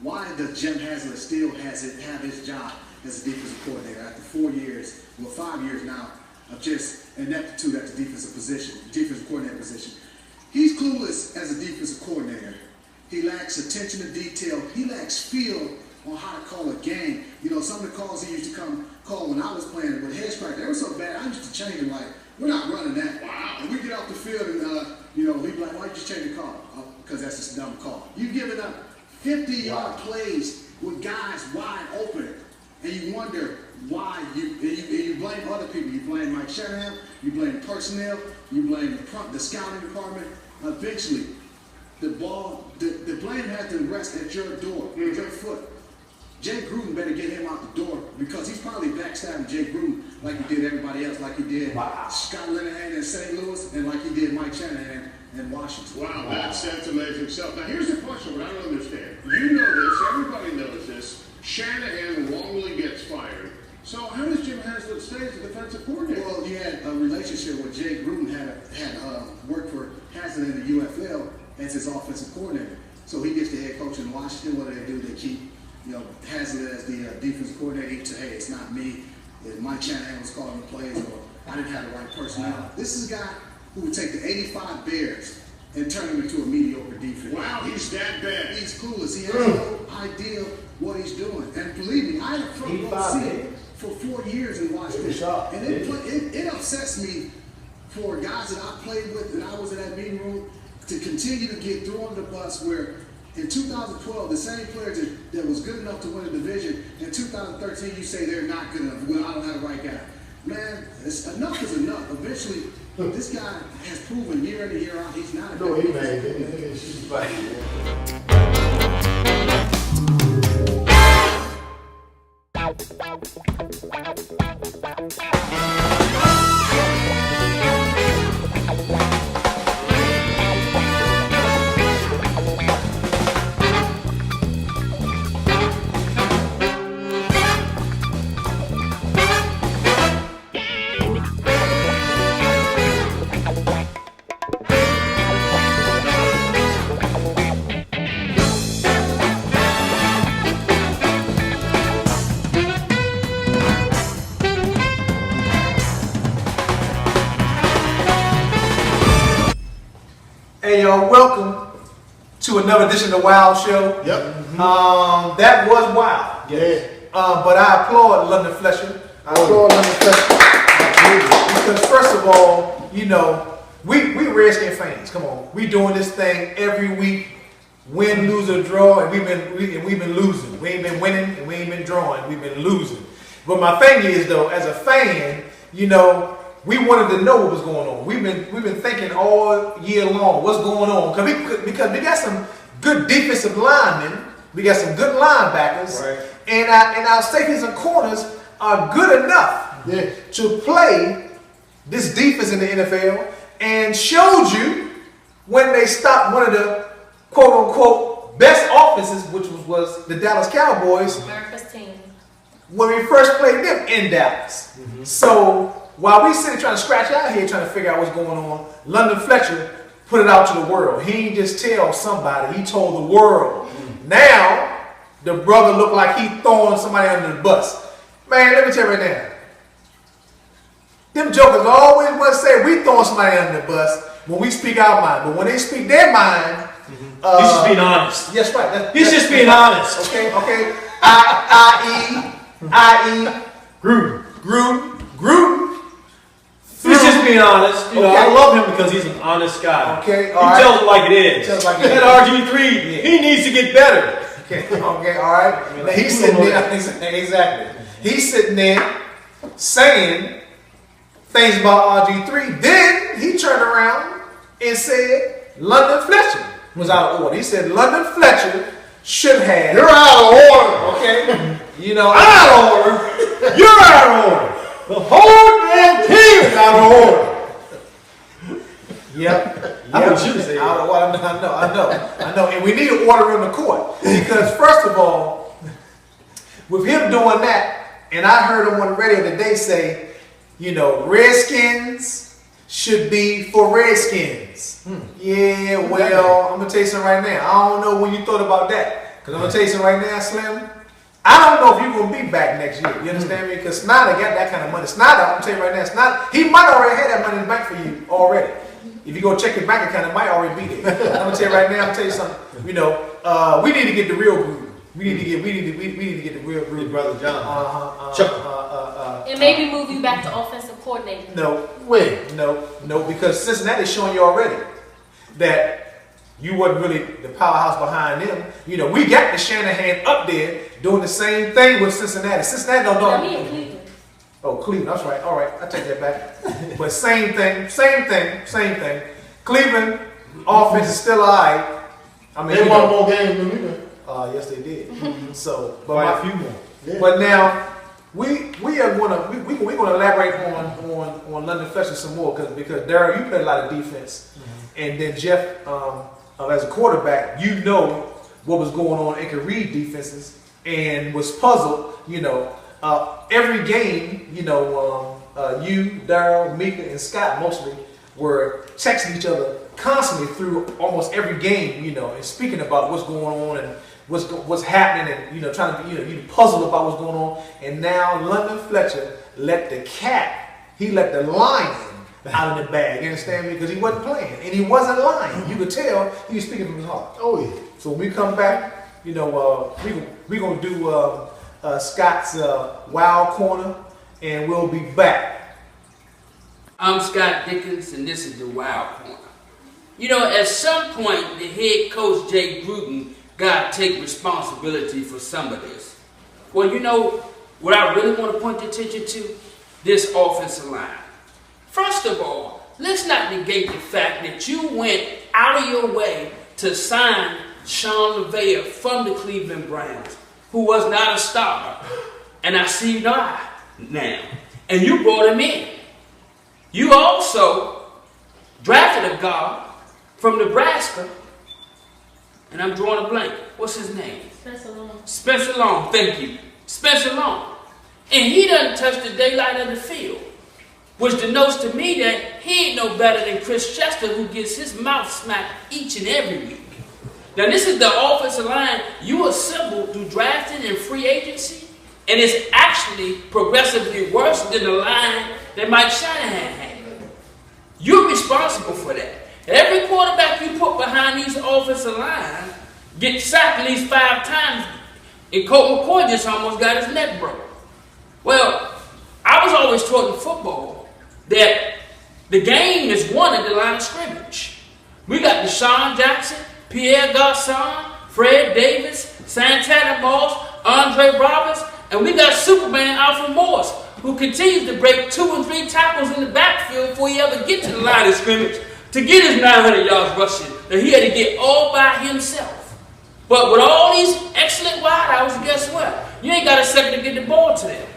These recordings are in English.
why does Jim Haslett still have his job as a defensive coordinator after 4 years, well 5 years now, of just ineptitude at the defensive coordinator position? He's clueless as a defensive coordinator. He lacks attention to detail. He lacks feel on how to call a game. You know, some of the calls he used to call when I was playing with head scratch, they were so bad, I used to change them like, we're not running that. Wow. And we get off the field and, you know, he'd be like, why'd you change the call? Because that's just a dumb call. You've given up 50-yard plays with guys wide open. And you wonder why you blame other people. You blame Mike Shanahan, you blame personnel, you blame the scouting department. Eventually, the blame has to rest at your door, at your foot. Jay Gruden better get him out the door because he's probably backstabbing Jay Gruden like he did everybody else, like he did Scott Linehan in St. Louis, and like he did Mike Shanahan in Washington. Wow, that's amazing stuff. Now here's the question, what I don't understand. You know this, everybody knows this. Shanahan wrongly gets fired. So how does Jim Haslett stay as a defensive coordinator? Well, he had a relationship with Jay Gruden, had worked for Haslett in the UFL as his offensive coordinator. So he gets the head coach in Washington. What do? They keep, you know, Haslett as the defensive coordinator. He say, hey, it's not me. Mike Shanahan was calling the plays, or I didn't have the right personnel. This is a guy who would take the 85 Bears and turn them into a mediocre defense. Wow, he's that bad. He's clueless. He has no idea what he's doing. And believe me, I had a front row seat for 4 years in Washington. And it upsets me for guys that I played with and I was in that meeting room to continue to get thrown under the bus where in 2012, the same players that was good enough to win a division, in 2013 you say they're not good enough. Well, I don't have the right guy. Man, enough is enough. Eventually, this guy has proven year in and year out he's not a good Hey y'all, welcome to another edition of the Wild Show. Yep. That was wild. Yeah. But I applaud London Fletcher. Because first of all, you know, we Redskin fans. Come on, we doing this thing every week, win, lose, or draw, and we've been losing. We ain't been winning, and we ain't been drawing. We've been losing. But my thing is though, as a fan, you know, we wanted to know what was going on. We've been thinking all year long what's going on because we got some good defensive linemen, we got some good linebackers, right, and our safeties and corners are good enough to play this defense in the NFL, and showed you when they stopped one of the quote unquote best offenses, which was the Dallas Cowboys, America's team, when we first played them in Dallas. So while we sitting trying to scratch out here trying to figure out what's going on, London Fletcher put it out to the world. He didn't just tell somebody, he told the world. Now, the brother looked like he throwing somebody under the bus. Man, let me tell you right now. Them jokers always want to say we throwing somebody under the bus when we speak our mind. But when they speak their mind, he's just being honest. Yes, right. He's just being honest. Okay. I.e. Gruden. He's just being honest. You know, I love him because he's an honest guy. Okay, he tells it like it is. That RG3, he needs to get better. Okay, all right. Now he's sitting there, exactly. He's sitting there saying things about RG3. Then he turned around and said London Fletcher was out of order. He said London Fletcher should have. You're out of order. Okay, you know, I'm out of order. You're out of order. The whole damn team is out of order. Yep. I want you to say out of order. I know. And we need an order in the court. Because first of all, with him doing that, and I heard him on the radio today say, you know, Redskins should be for Redskins. Yeah, well, I'm going to tell you something right now. I don't know when you thought about that. Because I'm going to tell you something right now, Slim. I don't know if you're going to be back next year. You understand me? Because Snyder got that kind of money. Snyder, I'm going to tell you right now, Snyder, he might already have that money in the bank for you already. If you go check your bank account, it might already be there. I'm going to tell you right now, I'm going to tell you something. You know, we need to get the real group. We need to get the real group. Brother John. And maybe move you back to offensive coordinator. No, no, because Cincinnati's showing you already that you wasn't really the powerhouse behind them. You know, we got the Shanahan up there doing the same thing with Cincinnati. Cincinnati don't know. I mean, Cleveland. Oh, Cleveland, that's right. All right, I take that back. But same thing. Cleveland offense is still all right. I mean, They won more games than we did. yes, they did. So, but Quite a few more. Yeah. But now we are gonna elaborate on London Fletcher some more because Darryl, you played a lot of defense, and then Jeff, as a quarterback, you know what was going on and could read defenses and was puzzled. You know, every game, you know, you, Darryl, Mika, and Scott mostly were texting each other constantly through almost every game. You know, and speaking about what's going on and what's happening, and you know, trying to you puzzled about what's going on. And now London Fletcher let the lion out of the bag. You understand me? Because he wasn't playing and he wasn't lying. You could tell he was speaking from his heart. Oh yeah. So when we come back, you know, we gonna do Scott's Wild Corner, and we'll be back. I'm Scott Dickens, and this is the Wild Corner. You know, at some point, the head coach, Jay Gruden, got to take responsibility for some of this. Well, you know what I really want to point the attention to? This offensive line. First of all, let's not negate the fact that you went out of your way to sign Sean LeVay from the Cleveland Browns, who was not a star. And I see why now. And you brought him in. You also drafted a guard from Nebraska, and I'm drawing a blank. What's his name? Spencer Long. Spencer Long, thank you. Spencer Long. And he doesn't touch the daylight of the field, which denotes to me that he ain't no better than Chris Chester, who gets his mouth smacked each and every week. Now, this is the offensive line you assembled through drafting and free agency, and it's actually progressively worse than the line that Mike Shanahan had. You're responsible for that. Every quarterback you put behind these offensive lines gets sacked at least 5 times, and Colt McCoy just almost got his neck broke. Well, I was always taught in football that the game is won at the line of scrimmage. We got Deshaun Jackson, Pierre Garçon, Fred Davis, Santana Moss, Andre Roberts, and we got Superman Alfred Morris, who continues to break 2 and 3 tackles in the backfield before he ever gets to the line of scrimmage to get his 900 yards rushing that he had to get all by himself. But with all these excellent wideouts, guess what? You ain't got a second to get the ball to them.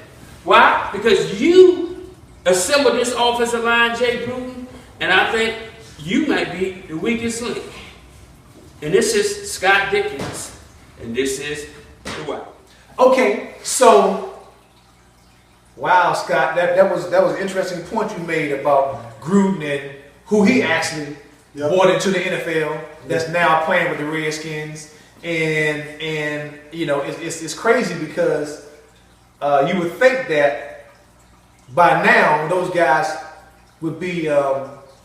Why? Because you assembled this offensive line, Jay Gruden, and I think you might be the weakest link. And this is Scott Dickens, and this is the Wild. Okay, so wow, Scott, that was an interesting point you made about Gruden and who he actually brought into the NFL. That's now playing with the Redskins, and you know it's crazy because you would think that by now those guys would be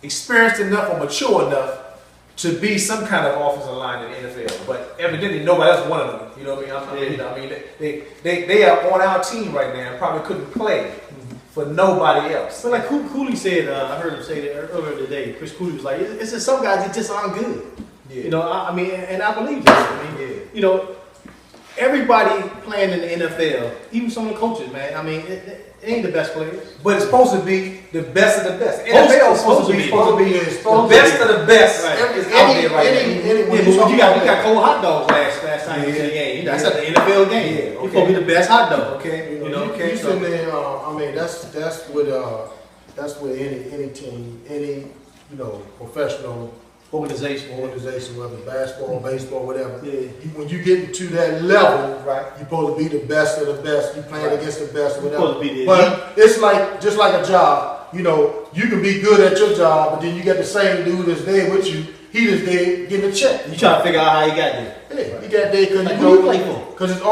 experienced enough or mature enough to be some kind of offensive line in the NFL, but evidently nobody else wanted them. You know what I mean? They are on our team right now and probably couldn't play for nobody else. But like Cooley said, I heard him say that earlier today. Chris Cooley was like, "It's just some guys that just aren't good." Yeah. You know, I mean, and I believe that. I mean, you know, everybody playing in the NFL, even some of the coaches, man. I mean, it ain't the best players. But it's supposed to be the best of the best. NFL is supposed to be the best of the best. Right. Is out there right now. But you got cold hot dogs last time you was in the game. That's at the NFL game. Yeah, okay. You're supposed to be the best hot dog. Okay, You know, okay. You sitting there, I mean, that's with any team, any professional Organization. whether basketball, baseball, whatever. Yeah. When you get into that level, Right. you're supposed to be the best of the best. You're playing against the best, You're whatever. supposed to be there. But it's just like a job. You know, you can be good at your job, but then you get the same dude that's there with you. he just there getting a check. You trying to figure out how he got there? Yeah, he got there because Like, who you play for? Because his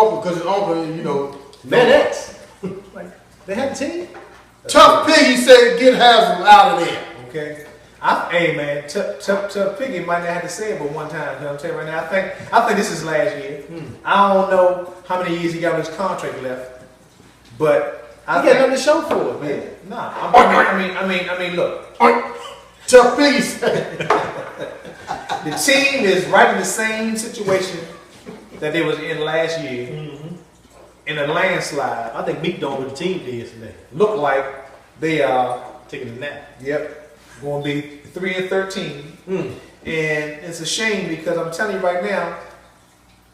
uncle, you know, FedEx. Like, they had a team. Tough Piggy said get Haslam out of there. Okay. Hey man, Tough Piggy might not have to say it but one time. You know what I'm saying right now? I think this is last year. I don't know how many years he got on his contract left, but He got nothing to show for it, man. Nah, I mean, look. Tough Piggy said. The team is right in the same situation that they was in last year in a landslide. I think Meek don't what the team did yesterday. Look like they are, Taking a nap. going to be 3-13. And it's a shame because I'm telling you right now,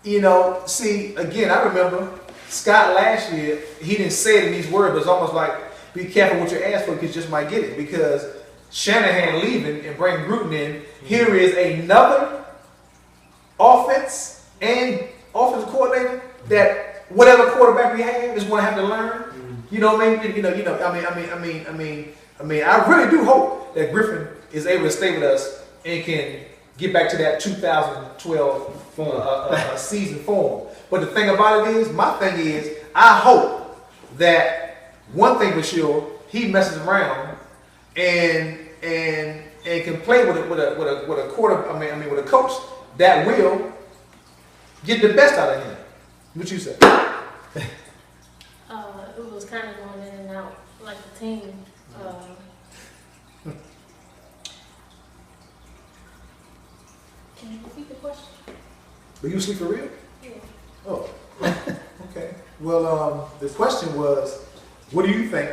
you know, see, again, I remember Scott last year, he didn't say it in these words, but it's almost like, be careful what you ask for because you just might get it. Because Shanahan leaving and bringing Gruden in, here is another offense and offensive coordinator that whatever quarterback we have is going to have to learn. You know what I mean? I mean, I really do hope that Griffin is able to stay with us and can get back to that 2012 season form. But the thing about it is, my thing is, I hope that one thing for sure, he messes around and can play with a coach that will get the best out of him. What you say? It was kind of going in and out like the team. Can you repeat the question? But you sleep for real? Yeah. Oh, okay. Well, the question was, what do you think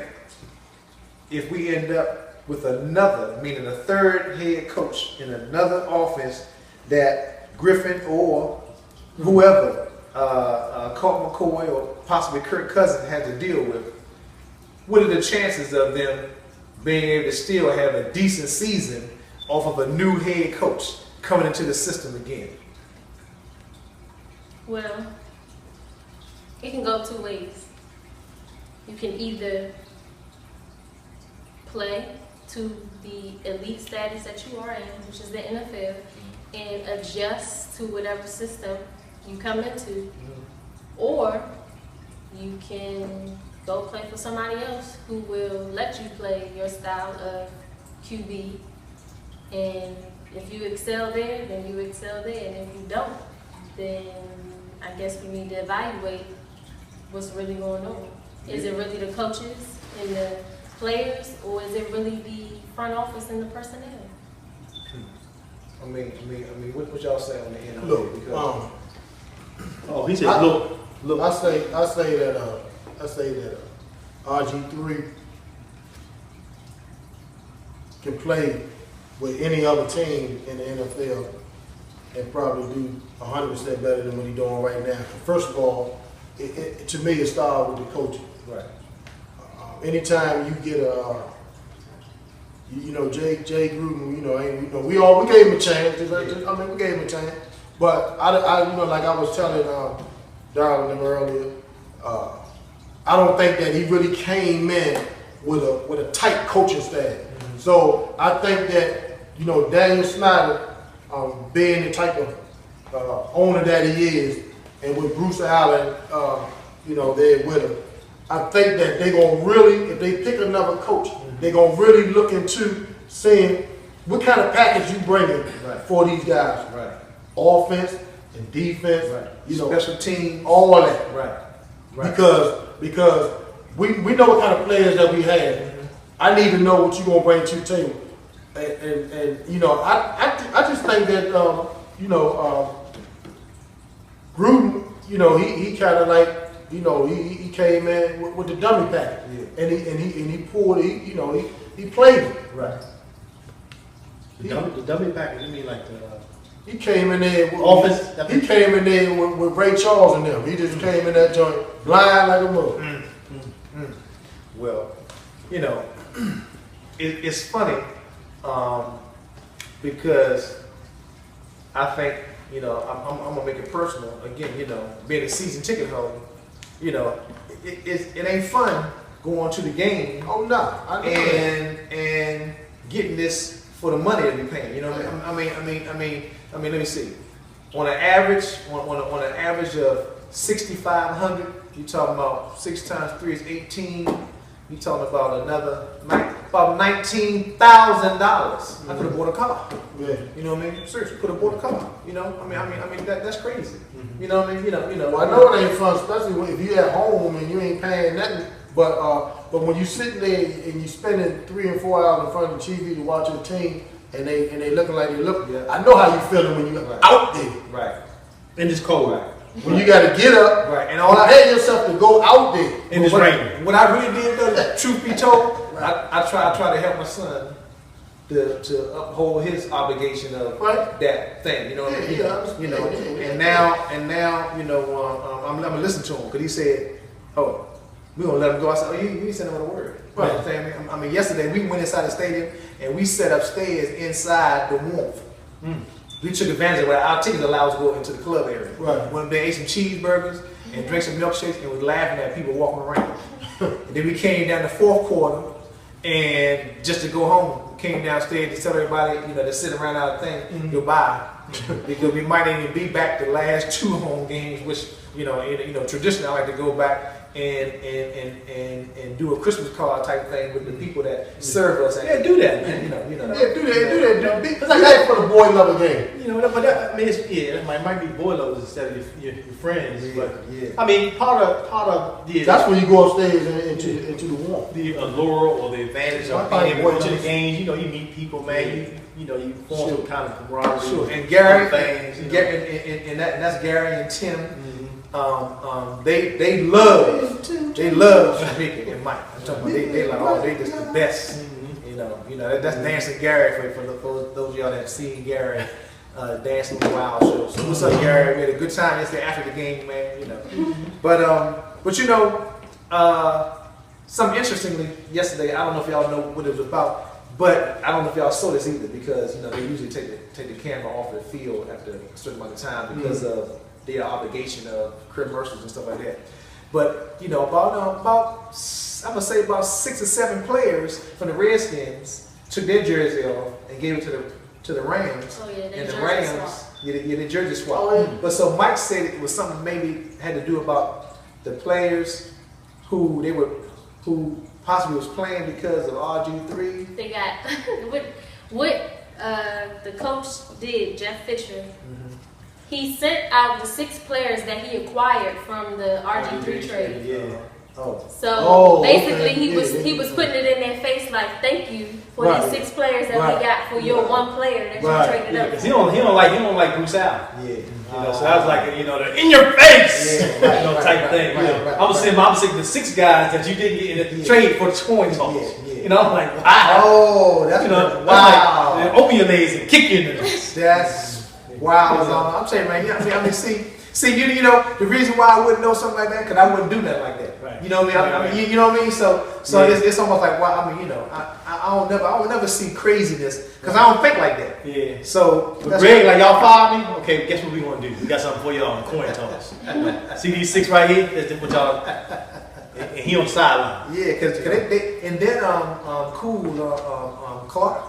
if we end up with another, meaning a third head coach in another offense that Griffin or whoever, Colt McCoy or possibly Kirk Cousins had to deal with? What are the chances of them being able to still have a decent season off of a new head coach coming into the system again? Well, it can go two ways. You can either play to the elite status that you are in, which is the NFL, and adjust to whatever system you come into, or you can go play for somebody else who will let you play your style of QB, and if you excel there, then you excel there, and if you don't, then I guess we need to evaluate what's really going on. Is it really the coaches and the players, or is it really the front office and the personnel? I mean, what y'all say on the end? Look, Oh, he said, look. I say that RG3 can play with any other team in the NFL and probably do 100% better than what he's doing right now. First of all, to me, it starts with the coaching. Right. Anytime you get Jay Gruden, we gave him a chance. We gave him a chance. But like I was telling Darwin earlier, I don't think that he really came in with a tight coaching staff. So I think that Daniel Snyder, being the type of owner that he is, and with Bruce Allen, there with him, I think that they're gonna really, if they pick another coach, they're gonna really look into seeing what kind of package you bringing for these guys. Right. Offense and defense, Special teams, all of that. Right. Because we know what kind of players that we have. I need to know what you're gonna bring to the table. And I just think that Gruden, he kind of like he came in with the dummy package, and he pulled he played it. Right. The dummy package, you mean like the He came in there with offense? He came in there with Ray Charles and them. He just came in that joint blind like a mother. Well, it's funny because I think I'm gonna make it personal again. Being a season ticket holder, it ain't fun going to the game. Oh no, and getting this for the money that we're paying. You know, what I mean, let me see. On an average, on an average of 6,500, you're talking about 6 times 3 is 18. You're talking about about $19,000. I could have bought a car. Yeah. You know what I mean? Seriously, could have bought a car. You know, I mean that's crazy. You know what I mean? You know. Well, I know it ain't fun, especially if you at home and you ain't paying nothing. But when you sitting there and you spending 3 and 4 hours in front of the TV to watch your team and they looking like they look, I know how you feeling when you out there. Right. In this cold. Right. When you got to get up, Right. And all prepare yourself to go out there. In this rain. What I really did, though, truth be told, I try to help my son to uphold his obligation of that thing. You know what I mean? Yeah, you know. And now, you know, I'm gonna listen to him because he said, "Oh, we gonna let him go." I said, "Oh, you ain't sending him a word." Right. You know what I'm saying? I mean, yesterday we went inside the stadium and we sat upstairs inside the warmth. We took advantage of it. Our tickets allowed us to go into the club area. Right. Went there, ate some cheeseburgers and drank some milkshakes and was laughing at people walking around. And then we came down the fourth quarter and just to go home, came downstairs to tell everybody, you know, to sit around our thing, goodbye. Because we might even be back the last 2 home games, which, you know, traditionally I like to go back and do a Christmas card type thing with the people that serve us. Yeah, do that, man. You know. Yeah, do that. It's like that for the boy lover game. You know, but that, I mean, it might be boy lovers instead of your friends. Yeah, but yeah. I mean, part of the That's when you go upstairs and into the warmth. the allure or the advantage of being able to go to the games. You know, you meet people, man. You know, you form some kind of camaraderie. Sure. And Gary, things, you know. and that's Gary and Tim. They love Shamika and Mike. I'm talking about they like, oh, they just the best. You know that's Dancing Gary for those of y'all that have seen Gary dancing on the Wild Show. So what's up, Gary? We had a good time yesterday after the game, man. You know, but you know, something interestingly yesterday. I don't know if y'all know what it was about, but I don't know if y'all saw this either because you know they usually take the camera off the field after a certain amount of time because of their obligation of commercials and stuff like that. But you know, about I'm gonna say about 6 or 7 players from the Redskins took their jersey off and gave it to the Rams. Oh, yeah, and the jersey Rams, swap. the jersey swap. Oh, yeah. But so Mike said it was something maybe had to do about the players who possibly was playing because of RG3. They got what the coach did, Jeff Fisher. He sent out the 6 players that he acquired from the RG3 trade. Yeah. Oh. So basically, okay. he was putting it in their face like, "Thank you for Right. these 6 players that Right. we got for your one player that Right. you traded up." Because he don't like Bruce Allen. Yeah. You know, so I was like, you know, the in your face, Yeah, right, you know, right, type right, thing. right, You know, right, I'm saying the 6 guys that you didn't get in the trade for the coin toss. Yeah, yeah. You know, I'm like, wow. Oh, that's You know, wow. that's like, open your legs and kick you in the face. That's wow. I'm saying, man. I mean, see, you know, the reason why I wouldn't know something like that because I wouldn't do nothing like that. Right. You know what I mean? You know what I mean? So it's almost like, wow. I mean, you know, I will never see craziness because I don't think like that. Yeah. So, But Greg, like y'all fired me. Okay, guess what we gonna do? We got something for y'all on the coin toss. See these 6 right here? That's what y'all. And he on the sideline. yeah, because they and then Clark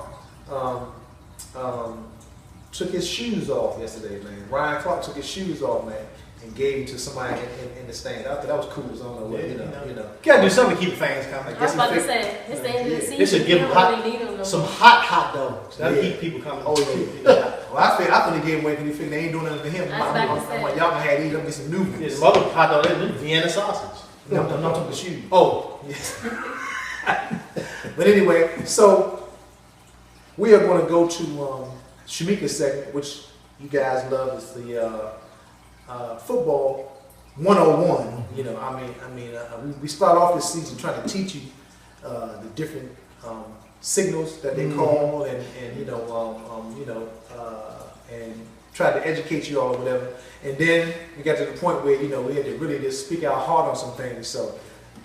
took his shoes off yesterday, man. Ryan Clark took his shoes off, man, and gave them to somebody in the stand. I thought that was cool. So I don't know what, you know. Gotta do something to keep the fans coming. I was about to say, it's the end of the season. They should give you them don't really need them no some more. hot dogs. That'll Yeah. keep people coming. Oh yeah. You know. Well, I think they gave away because they figured they ain't doing nothing for him. I was about to say. Y'all gonna have to eat up get some new Yeah, ones. some other hot dogs, they Vienna sausage. No, I'm not talking the shoes. Oh, But anyway, so we are going to go to Shamika's segment, which you guys love. Is the football 101. You know, we start off this season trying to teach you the different signals that they call, and and try to educate you all or whatever. And then we got to the point where we had to really just speak our heart on some things. So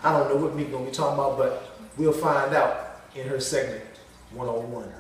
I don't know what Meek gonna be talking about, but we'll find out in her segment 101.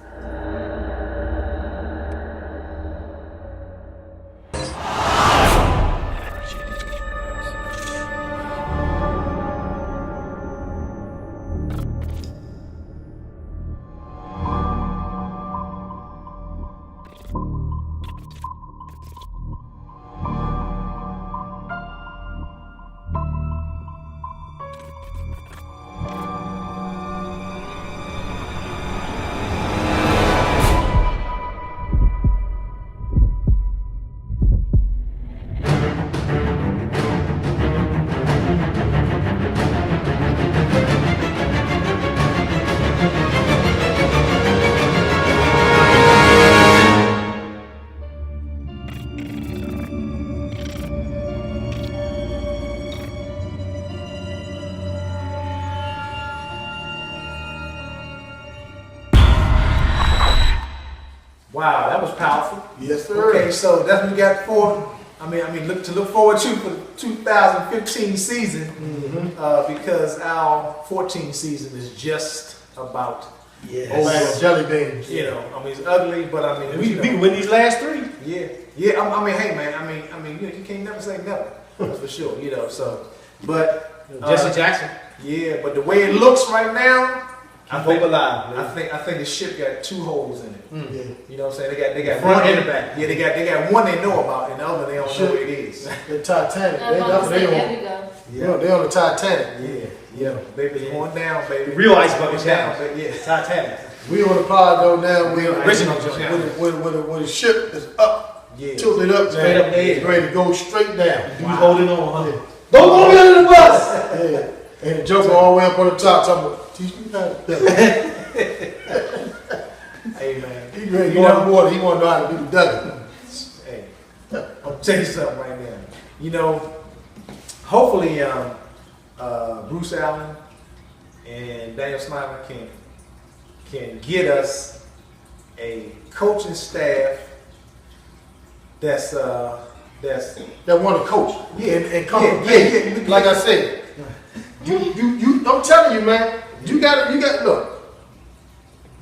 Wow, that was powerful. Yes, sir. Okay, so that's what we got for. Look forward to for the 2015 season, because our 14 season is just about Oh man, jelly beans. You know, it's ugly, but We can win these last 3. Yeah. Hey man, you can't never say never. That's for sure. You know, so, but Jesse Jackson. yeah, but the way it looks right now, I think alive. I think the ship got 2 holes in it. Yeah. You know what I'm saying? They got Front one and in the back. Yeah, they got one they know about, and the other they don't know what it is. The Titanic. There we go. They on the Titanic. Yeah, baby's going down, baby. The real ice bucket down, challenge. baby. Yeah. Titanic. We on the pod though now. We Original when the ship is up, Yeah. tilted up, Straight up in the air. it's ready to go straight down. You holding on, huh? Don't go under the bus. Yeah. And the joker all the way up on the top, talking about, teach me how to do it. Hey man, He ready to go on the water. He want to know how to do the ducking. hey, I'll tell you something right now. You know, hopefully, Bruce Allen and Daniel Snyder can get us a coaching staff that's That want to coach. Yeah, and come. yeah. Like I said, you. I'm telling you, man. You got look.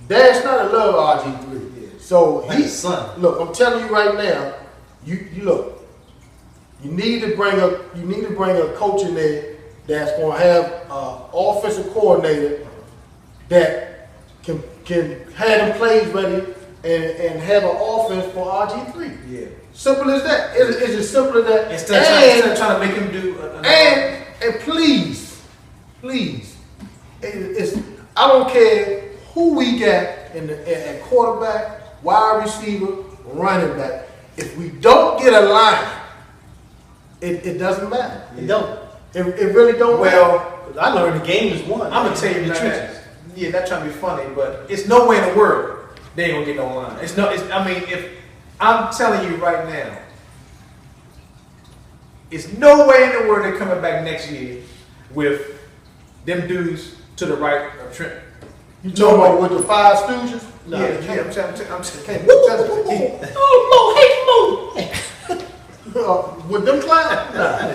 Dad's not a love RG3. Yeah. So Like his son. Look, I'm telling you right now. You look. You need to bring a coach in there that's going to have an offensive coordinator that can have them plays ready and have an offense for RG3. Yeah. Simple as that. It's as simple as that. Instead of trying to make him do. And please, I don't care who we got at quarterback, wide receiver, running back. If we don't get a line, it doesn't matter. It don't. It really don't matter. Well, I learned the game is won. I'm gonna tell you the right trenches. now. Yeah, that's trying to be funny, but it's no way in the world they ain't gonna get no line. If I'm telling you right now, it's no way in the world they're coming back next year with them dudes to the right of Trent. You talking about with the 5 Stooges? No, I'm telling With them clowns? Nah.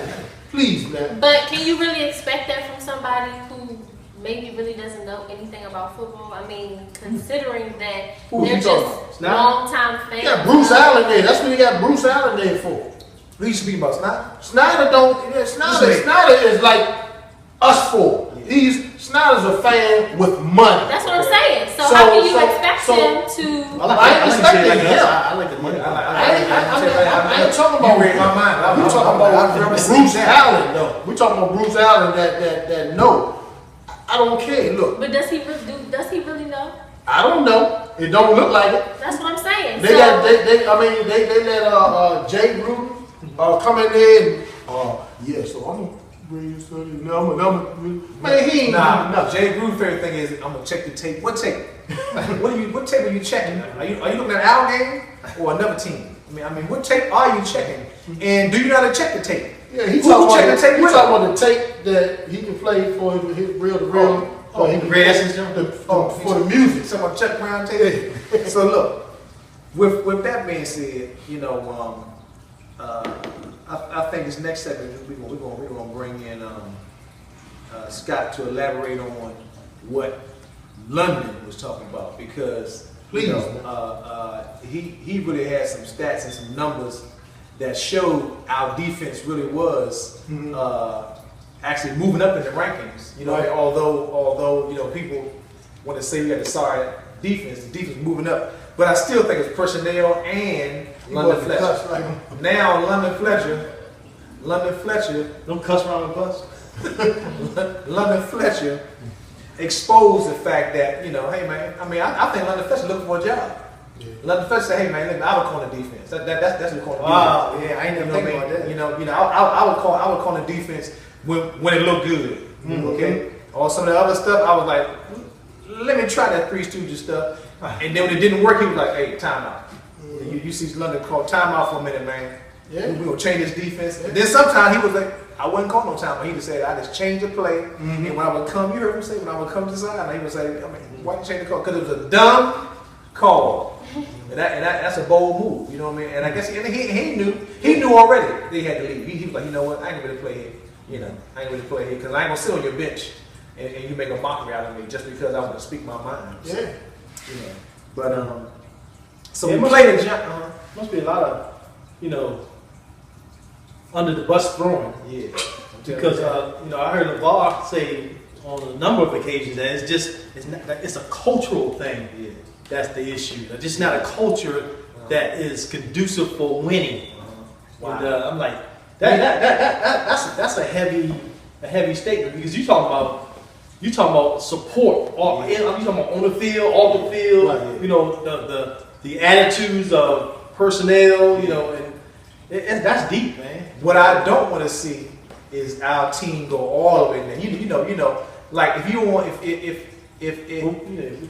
Please, man. But can you really expect that from somebody who maybe really doesn't know anything about football? I mean, considering that Who they're you talking just about? long-time fans. Yeah, Bruce Allen there. That's what you got Bruce Allen there for. Who you speaking about, Snyder? Snyder don't. Yeah, Snyder is like us four. Snyder's a fan with money. That's what I'm saying. So how can you expect him to? I ain't expecting him. I like the money. I ain't talking about. You read my mind. We talking about Bruce Allen, though. We talking about Bruce Allen that no. I don't care. Look, But does he really know? I don't know. It don't look like it. That's what I'm saying. They let Jay Gruden come in there and so I'm gonna bring you something. Man, he ain't Nah, Jay Gruden's favorite thing is I'm gonna check the tape. What tape? What tape are you checking? Are you looking at our game or another team? I mean, what tape are you checking? And do you know how to check the tape? Yeah, he Who talking check about the tape with talking about the tape that he can play for his reel to reel. He can Redskins, for the music. Someone check Brown tape. So look, with that being said, you know, I think this next segment we're gonna bring in Scott to elaborate on what London was talking about, because Please. you know, he really had some stats and some numbers that showed our defense really was actually moving up in the rankings. You know, Right. although you know people want to say we got the sorry defense, the defense moving up, but I still think it's personnel and London Fletcher. Now London Fletcher, Don't cuss around the bus. London Fletcher exposed the fact that, you know, hey man, I think London Fletcher looking for a job. Yeah. London Fletcher said, hey man, look, I would call the defense. That's the corner Wow. defense. Yeah, I ain't never thinking about that. You know, I would call the defense when it looked good. Mm-hmm. Okay. Or some of the other stuff, I was like, let me try that Three Stooges stuff. And then when it didn't work, he was like, hey, timeout. You see London call timeout for a minute, man. Yeah. We're gonna change this defense. And then sometimes he was like, I wouldn't call no timeout. He just said, I just changed the play. And when I would come, you heard him say, when I would come to the side, he would say, why you change the call? Because it was a dumb call. And that's a bold move, you know what I mean? And I guess he knew already that he had to leave. He was like, you know what, I ain't gonna really play here. You know, I ain't gonna really play here because I ain't gonna sit on your bench and you make a mockery out of me just because I want to speak my mind. So, Yeah. you know. But so Yeah, we played a must be a lot of, under the bus throwing. Yeah. Because I heard LeVar say on a number of occasions that it's a cultural thing. Yeah. That's the issue. It's just not a culture that is conducive for winning. Wow. And I'm like, that's a heavy statement because you talking about support. You talking about on the field, off the field. Right. The attitudes of personnel. And that's deep, man. What I don't want to see is our team go all the way there. You know, like if you want, if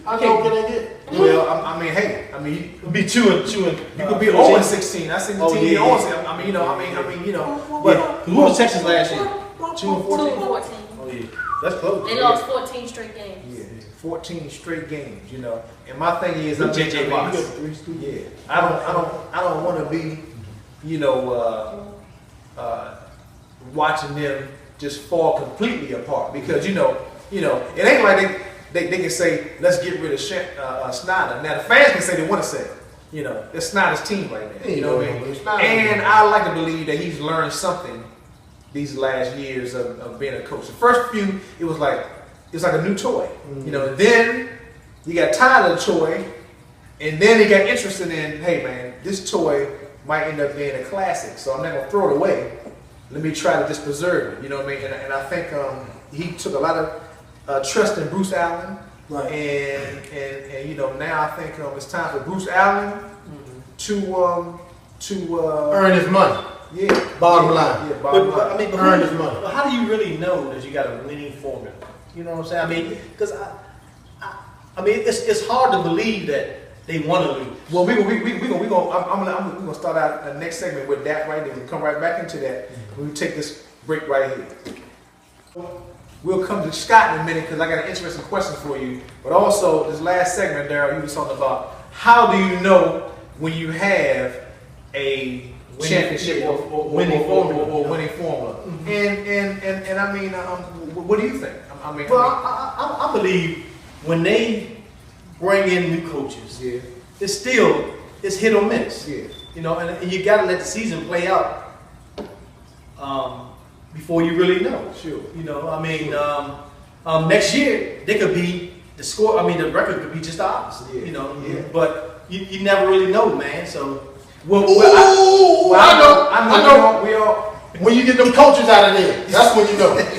How low can they get? well, I mean, hey, I mean, It'd be two and you could be 0-16. I seen the team be 0-16. I mean, But who was Texas last year? 2-14. 14. Oh yeah, that's close. They lost 14 straight games. Yeah, 14 straight games, And my thing is, I'm JJ Watt. Yeah, I don't want to be, watching them just fall completely apart because it ain't like they can say let's get rid of Snyder. Now the fans can say they want to say, it's Snyder's team right now. You know what I mean? And I like to believe that he's learned something these last years of being a coach. The first few, it was like a new toy. Mm-hmm. Then you got tired of the toy, and then he got interested in, hey man, this toy might end up being a classic, so I'm not gonna throw it away. Let me try to just preserve it. You know what I mean? And I think he took a lot of trust in Bruce Allen. Right. And now I think it's time for Bruce Allen to Earn his money. yeah. Bottom line. Yeah, bottom line. But Earn his money. But how do you really know that you got a winning formula? You know what I'm saying? I mean, because it's hard to believe that they want to lose. Well, I'm gonna start out the next segment with that right there. We'll come right back into that. We'll take this break right here. We'll come to Scott in a minute because I got an interesting question for you. But also, this last segment, Daryl, you was talking about how do you know when you have a championship or winning formula? And I mean, what do you think? I believe when they bring in new coaches, Yeah. it's hit or miss. Yeah. And you got to let the season play out before you really know. Sure. Next year they could be the score. I mean, the record could be just the opposite. Yeah. But you never really know, man. So I know. We all. When you get them coaches out of there, that's when you know. That's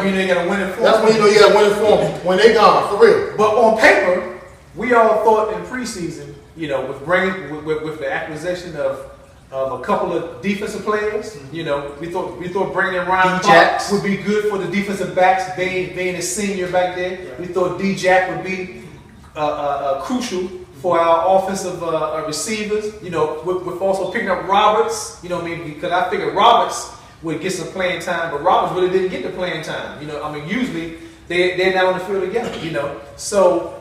when you got a winning formula. That's when you know you got a winning formula. When they gone, for real. But on paper, we all thought in preseason, with the acquisition of a couple of defensive players, we thought bringing in Ryan Clark would be good for the defensive backs, being a senior back there. Yeah. We thought D-Jack would be crucial for our offensive receivers. With also picking up Roberts. Because I figured Roberts would get some playing time, but Roberts really didn't get the playing time. Usually they're not on the field together. So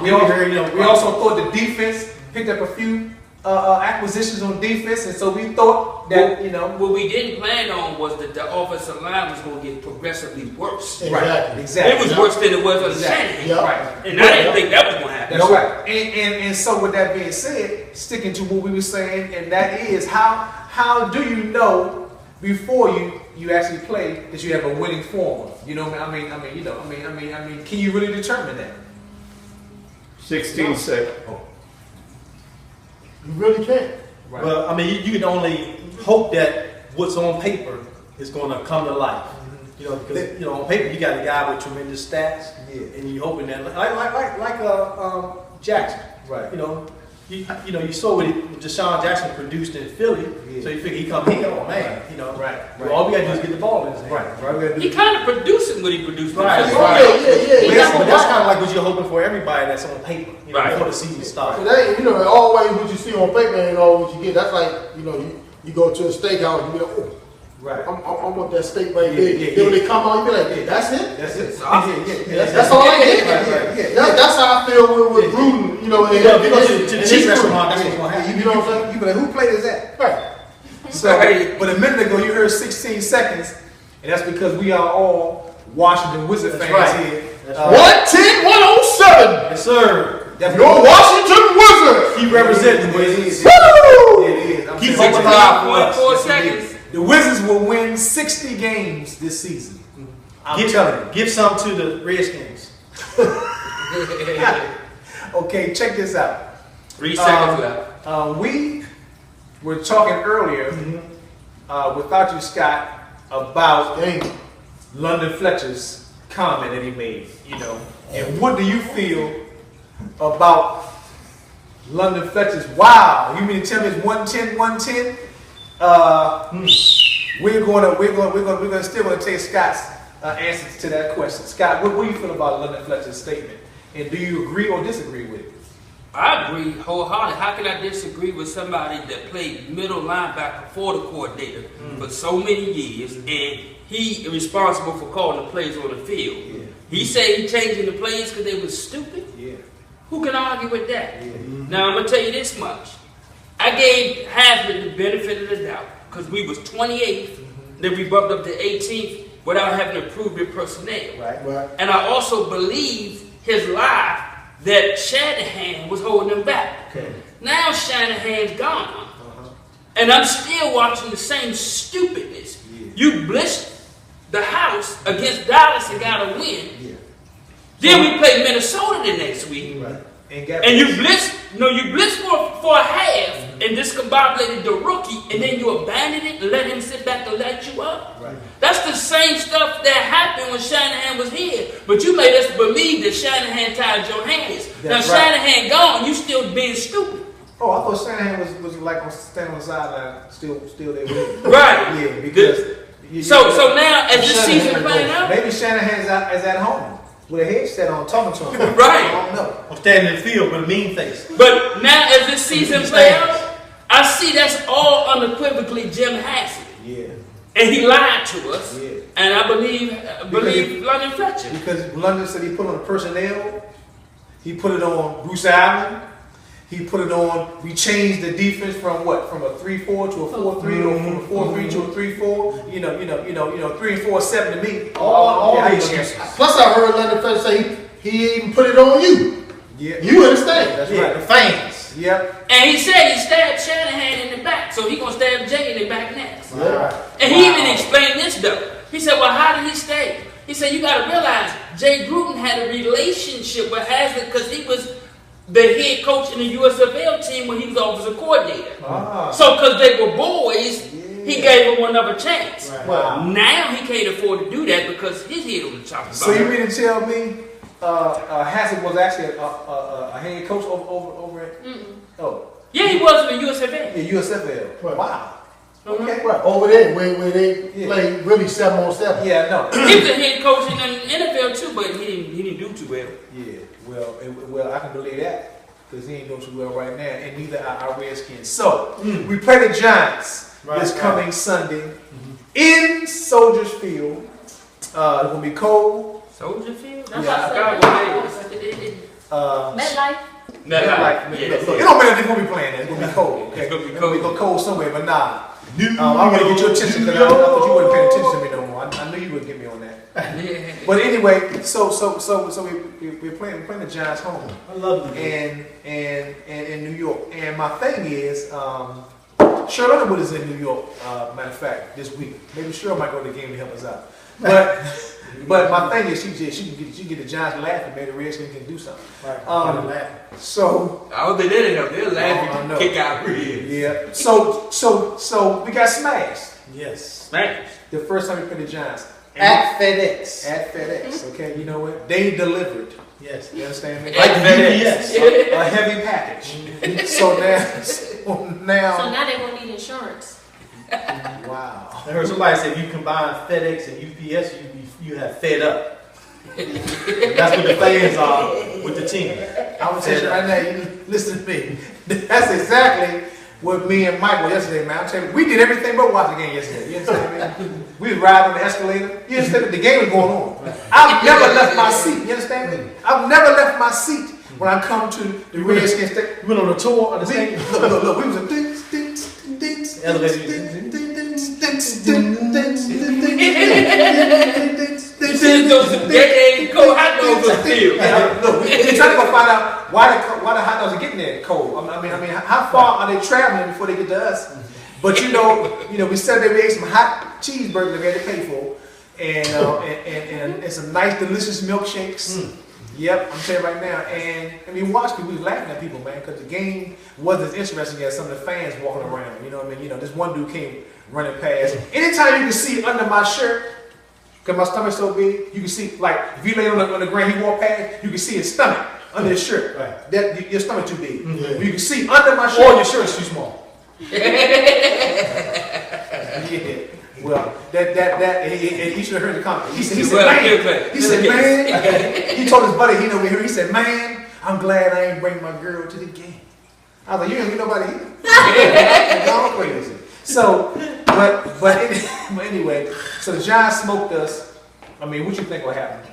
we also thought the defense picked up a few acquisitions on defense, and so we thought that what we didn't plan on was that the offensive line was going to get progressively worse. Exactly. It was worse than it was under Shanahan. Yep. Right. And I didn't think that was going to happen. That's right. And so with that being said, sticking to what we were saying, and that is how do you know before you actually play that you have a winning formula? Can you really determine that? 16 seconds. You really can't. Right. Well, you can only hope that what's on paper is going to come to life. Because on paper you got a guy with tremendous stats, and you hoping that like Jackson, right? You saw what Deshaun Jackson produced in Philly, so you figure he come, man, right. Well, all we got to do is get the ball in his hand. Right. He kind of produced what he produced. Right. But that's kind of like what you're hoping for everybody that's on paper, before the season starts. It ain't, always what you see on paper ain't always what you get. That's like, you go to a steakhouse, you be like, oh, Right. I want that steak right Yeah, there. yeah, Then when yeah. they come on, you be like, that's it? That's it. That's all I get. That's how I feel with Gruden, you know. You go to the cheap restaurant, that's what's gonna happen. You know what I'm saying? You be like, who plate is that? Right. So, but a minute ago you heard 16 seconds, and that's because we are all Washington Wizard That's fans right. here. That's 110, 107. Yes, sir. Your Washington Wizards. Keep representing the It Wizards. is. Woo! It is. I'm Keep saying- hope alive for us. 4 Yes, it seconds. is. The Wizards will win 60 games this season. I'm telling you. Give some to the Redskins. Okay, check this out. 3 seconds left. We were talking earlier without you, Scott, about London Fletcher's comment that he made, you know. And what do you feel about London Fletcher's, wow, you mean to tell me it's 110, 110? We're still gonna take Scott's answer to that question. Scott, what do you feel about London Fletcher's statement? And do you agree or disagree with it? I agree wholeheartedly. How can I disagree with somebody that played middle linebacker for the coordinator for so many years, and he is responsible for calling the plays on the field? Yeah. He said he changing the plays because they was stupid. Yeah. Who can argue with that? Yeah. Now I'm gonna tell you this much. I gave Hasbro the benefit of the doubt because we was 28th, then we bumped up to 18th without having approved the personnel. Right. And I also believe his lie that Shanahan was holding him back. Okay. Now Shanahan's gone. And I'm still watching the same stupidness. Yeah. You blitzed the house against Dallas and got a win. Yeah. Then we play Minnesota the next week. Right. And you blitzed for a half and discombobulated the rookie, and then you abandoned it and let him sit back and light you up. Right. That's the same stuff that happened when Shanahan was here. But you made us believe that Shanahan tied your hands. That's now right. Shanahan gone, you still being stupid. Oh, I thought Shanahan was like standing on the sideline, still there with him. Right. Yeah, because So now as this Shanahan season playing out, maybe Shanahan's is at home with a headset on, talking to him. Right. I don't know. I'm standing in the field with a mean face. but now as this season play out, I see that's all unequivocally Jim Haslett. Yeah. And he lied to us. Yeah. And I believe London Fletcher. Because London said he put on the personnel, he put it on Bruce Allen, he put it on, we changed the defense from what? From a 3-4 to a 4-3 or from a 4-3 to a 3-4. You know, 3 and 4 is 7 to me. All how you these look at excuses. it. Plus, I heard London Fletcher say he even put it on you. Yeah. You understand? That's Yeah, right. the fans. Yep. And he said he stabbed Shanahan in the back, so he gonna stab Jay in the back next. Right. And he even explained this though. He said, well, how did he stay? He said, you gotta realize, Jay Gruden had a relationship with Haslett because he was the head coach in the USFL team when he was offensive coordinator. Ah. So because they were boys, he gave him another chance. Right. Well, now he can't afford to do that because his head on the chopping block. So you mean to tell me Haslett was actually a head coach over at oh Yeah, he was in the USFL. the USFL. Right. Wow. Okay. Right, over there where they play really 7-on-7. Yeah, no. He was a head coach in the NFL too, but he didn't do too well. Yeah, well, I can believe that because he ain't doing too well right now, and neither are our Redskins. So we play the Giants this coming Sunday in Soldiers Field. It's gonna be cold. Soldier Field? That's Yeah. I forgot what it is. MetLife. It don't matter if they're gonna be playing. It's gonna be cold. Okay? It's gonna be It's gonna be cold. cold somewhere, but nah. I want to get your attention because I thought you wasn't paying attention to me no more. I knew you would get me on that. Yeah. But anyway, so we're playing the Giants home. I love the and in New York. And my thing is, Cheryl Underwood is in New York. Matter of fact, this week. Maybe Cheryl might go to the game to help us out. But my thing is, she can get the Giants laughing. Maybe the Redskins can do something. Right. So I hope they did it. They're I laughing. know. Kick out ribs. yeah. So we got smashed Yes. Smash. the first time we played the Giants At FedEx. at FedEx. Okay, you know what? They delivered. Yes. You understand me? Like FedEx. UPS. A heavy package. So now. So now they're gonna need insurance. Wow. I heard somebody say if you combine FedEx and UPS, you have fed up. That's what the fans are with the team. I would tell you right now, you listen to me. That's exactly with me and Michael yesterday, man. I'm telling you, we did everything but watch the game yesterday. You understand me? We was riding on the escalator. You understand me? The game was going on. I've never left my seat. You understand me? I've never left my seat when I come to the Redskins. You went on a tour of the stadium? Look. We was a You should go to decade cold hot dogs on the field. Look, we trying to go find out why the hot dogs are getting there cold. I mean, how far are they traveling before they get to us? But you know, we said we ate some hot cheeseburgers that we had to pay for, and some nice, delicious milkshakes. Yep, I'm telling you right now. And I mean, watch people, we was laughing at people, man, because the game wasn't as interesting as some of the fans walking around. You know what I mean? You know, this one dude came running past. Anytime you can see under my shirt, because my stomach's so big, you can see, like, if you lay on the ground, he walked past, you can see his stomach under his shirt. Right. That your stomach too big. Mm-hmm. You can see under my shirt. Or your shirt's too small. Yeah. Well, he should have heard the comment. He said, man, he told his buddy he over here, he said, man, I'm glad I ain't bring my girl to the game. I was like, you ain't get nobody here. Y'all crazy. So, but anyway, so the Giants smoked us. I mean, what you think will happen?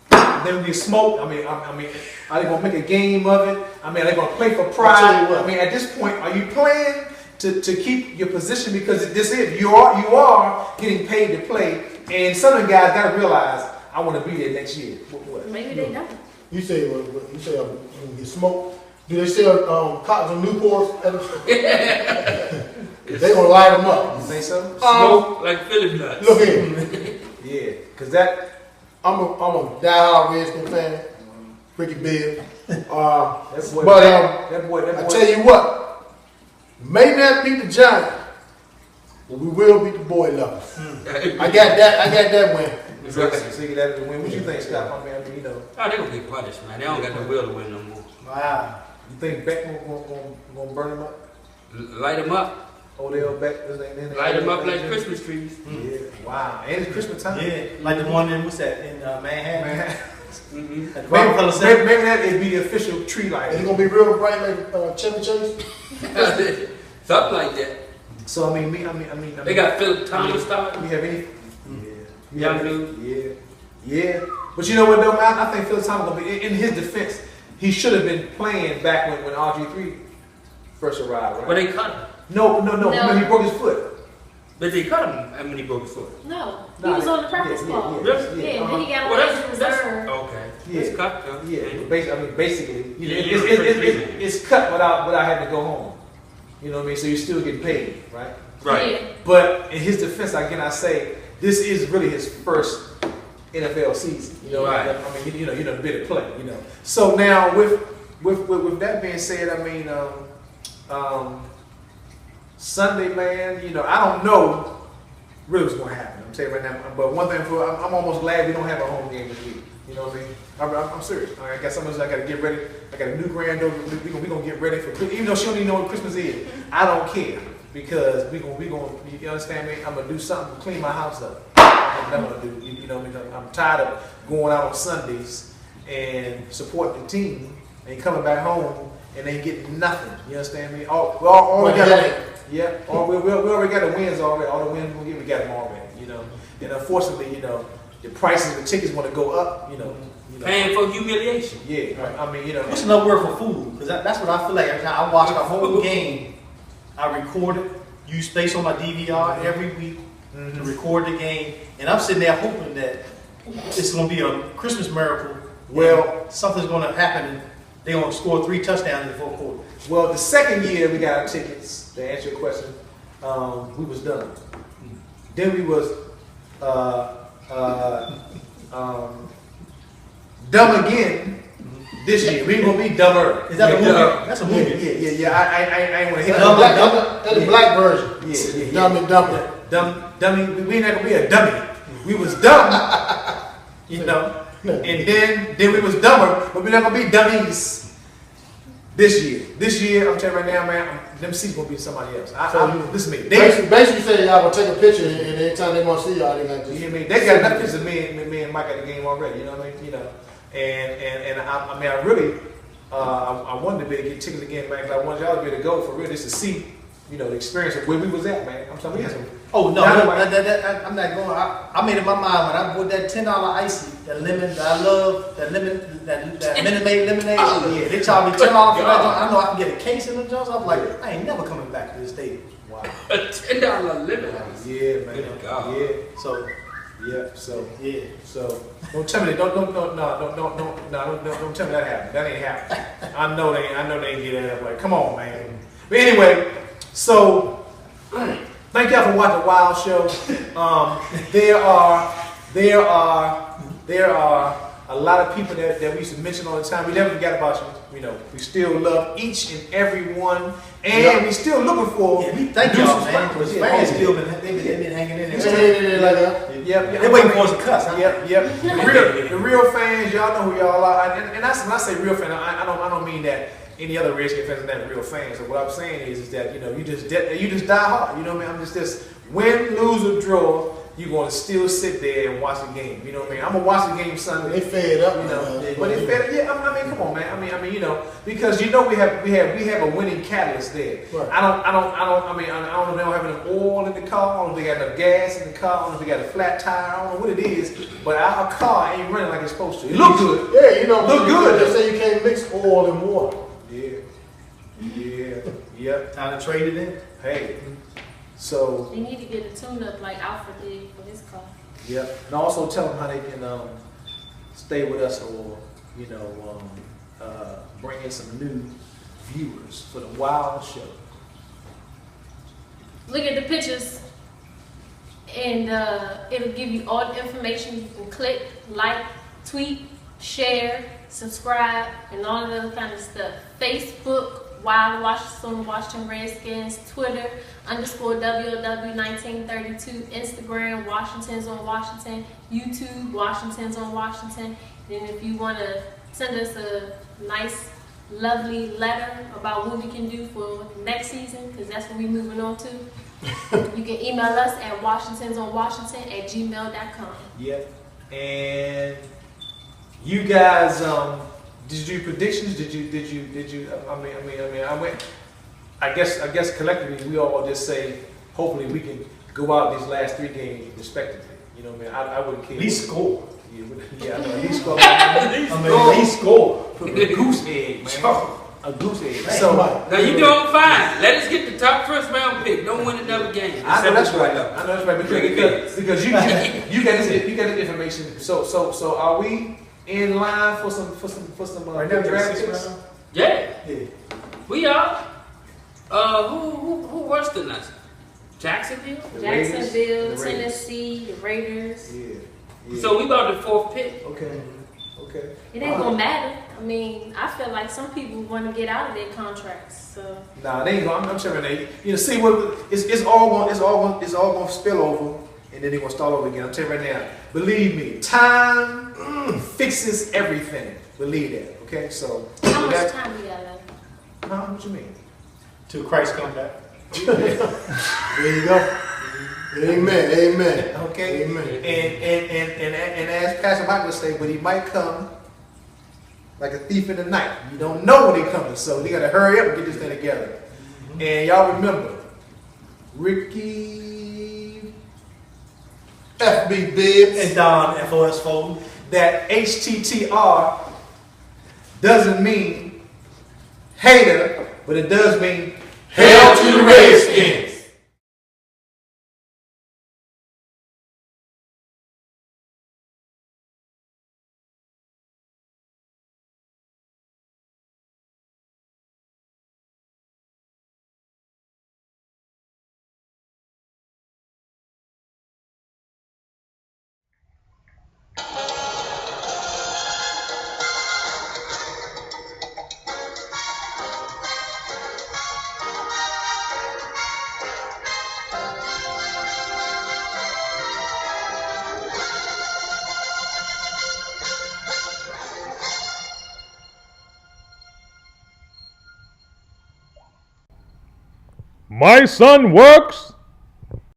Then we smoked. I mean, are they gonna make a game of it? I mean, are they gonna play for pride? I mean, at this point, are you playing to keep your position, because you are getting paid to play, and some of the guys got to realize I want to be there next year. What? Maybe they don't. You say you smoke. Do they sell cottons and Newports? They gonna light them up. You think so? Smoke like Philly nuts. Look here. Yeah, because that I'm a diehard Redskins fan. Ricky Bill. That boy. I tell you what. May not beat the Giants, but we will beat the boy lovers. I got that win. So you get that win. What you think, Scott? I mean, you know. Oh, they gonna get punished, man. They don't got the will to win no more. Wow. You think Beck gonna burn them up? Light them up. Odell Beck, light them up like Christmas trees. Yeah. Wow. And it's Christmas time. Yeah. Like the one in Manhattan. Mm-hmm. Maybe that would be the official tree light. Is it gonna be real bright like Chevy Chase? Something like that. So I mean, they got Philip Thomas starting. We have any? Yeah. Young dude. Yeah. But you know what though, man? I think Philip Thomas gonna be in his defense. He should have been playing back when RG3 first arrived, right? But they cut him. No. He broke his foot. But they cut him when he broke his foot. No, he was on the practice squad. Yeah. Then he got away reserve. Okay. Yeah. It's cut though. Yeah. Basically, it's cut without having to go home. You know what I mean? So you're still getting paid, right? Right. Yeah. But in his defense, again, I say this is really his first NFL season. You know, right. I mean, you know, the bit of play. You know. So now with that being said, I mean, Sunday, man, you know, I don't know really what's going to happen. I'm telling you right now. But one thing, I'm almost glad we don't have a home game this week. You know what I mean? I'm serious. I got something I got to get ready. I got a new granddaughter. We're gonna get ready for, even though she don't even know what Christmas is. I don't care, because we gonna. You understand me? I'm gonna do something to clean my house up. I'm gonna do. You know what I mean? I'm tired of going out on Sundays and supporting the team and coming back home and ain't getting nothing. You understand me? All we got. Yeah. We already got the wins already. All the wins we got them already. You know. And unfortunately, you know, the prices of the tickets want to go up. You know. Paying for humiliation. Yeah, right. I mean, you know. What's another word for food? Because that's what I feel like. I watch the whole game. I record it, use space on my DVR every week to record the game, and I'm sitting there hoping that it's going to be a Christmas miracle. Well, something's going to happen, and they're going to score 3 touchdowns in the fourth quarter. Well, the second year we got our tickets, to answer your question, we was done. Then we was dumb again this year. We gonna be dumber. Is that a movie? That's a movie. Yeah. I ain't wanna hit That's the black version. Yeah. Dummy. We ain't not gonna be a dummy. We was dumb, you know. And then we was dumber, but we're not gonna be dummies this year. This year, I'm telling you right now, man, them seats gonna be somebody else. Listen to me. Basically say y'all gonna take a picture, and anytime they want to see y'all, they got to. You know what I mean? They got enough pictures of me and Mike at the game already. You know what I mean? You know, and I mean, I really, I wanted to be able to get tickets again, man. 'Cause I wanted y'all to be able to go for real, just to see the experience of where we was at, man. I'm telling you, we had some. Oh no, Dynamite. I'm not going. I made it my mind when I bought that $10 icy, that lemon that I love, that Minute Maid lemonade. Yeah, they charged me $10 for that. I know I can get a case in the joints. I'm like, I ain't never coming back to this state. Wow. A $10 limit. Yeah, man. Good God. Yeah. So don't tell me that. Don't tell me that happened. That ain't happening. I know they ain't get that up. Like, come on, man. But anyway, so thank y'all for watching the Wild Show. There are a lot of people that we used to mention all the time. We never forgot about you. We still love each and every one, and we still looking for. Yeah, we thank y'all, man. Because fans still been hanging in there. Yep. They're waiting for us to cuss. Huh? Yep. The real fans, y'all know who y'all are. And that's, when I say real fan, I don't mean that any other Redskins fans are not real fans. So what I'm saying is that you just die hard. You know what I mean? I'm just win, lose, or draw. You're going to still sit there and watch the game. You know what I mean? I'm gonna watch the game Sunday. They fed up, But they fed up. Yeah, I mean, come on, man. I mean, because we have a winning catalyst there. Right. I don't know if they don't have enough oil in the car. I don't know if they got enough gas in the car. I don't know if they got a flat tire. I don't know what it is. But our car ain't running like it's supposed to. It looks good. Yeah, look good. They say you can't mix oil and water. Yeah. Yep. Time to trade it in. Hey. So. They need to get a tune-up like Alfred did for his car. Yep. And also tell them how they can stay with us or bring in some new viewers for the Wild Show. Look at the pictures, and it'll give you all the information. You can click, like, tweet, share, subscribe, and all the other kind of stuff. Facebook, Wild Washington Redskins, Twitter, _WOW1932, Instagram, Washington's on Washington, YouTube, Washington's on Washington. Then if you want to send us a nice, lovely letter about what we can do for next season, because that's what we're moving on to, you can email us at washingtonsonwashington@gmail.com. Yep. And you guys, did you do predictions? Did you? I went. I guess collectively we all just say, hopefully we can go out these last 3 games respectively. You know what I mean? I wouldn't care. At least score. Yeah, I know. At least score. At least score. A goose egg, man. A goose egg. Man, So Now you doing fine. Let us get the top first round pick. Don't win another game. I know that's right. Because you got this information. So are we in line for some Right now, draft six picks? round. Yeah, Yeah. we are. Who worse than us? Jacksonville. Jacksonville, The Raiders. Tennessee, the Raiders. Yeah. So we about the 4th pick. Okay. It ain't gonna matter. I mean, I feel like some people want to get out of their contracts. So Nah, they ain't gonna. I'm sure they. See what it's all gonna spill over, and then they're gonna start over again. I'm telling you right now. Believe me, time fixes everything. Believe that. Okay, so how much time we got left? Huh? What you mean? Till Christ come back. There you go. Amen. Okay. Amen. And as Pastor Mike would say, but he might come like a thief in the night. You don't know when he's coming, so they gotta hurry up and get this thing together. And y'all remember, Ricky FB Bibbs. And Don FOS Fold. that HTTR doesn't mean hater, but it does mean Hail to the Redskins. My son works,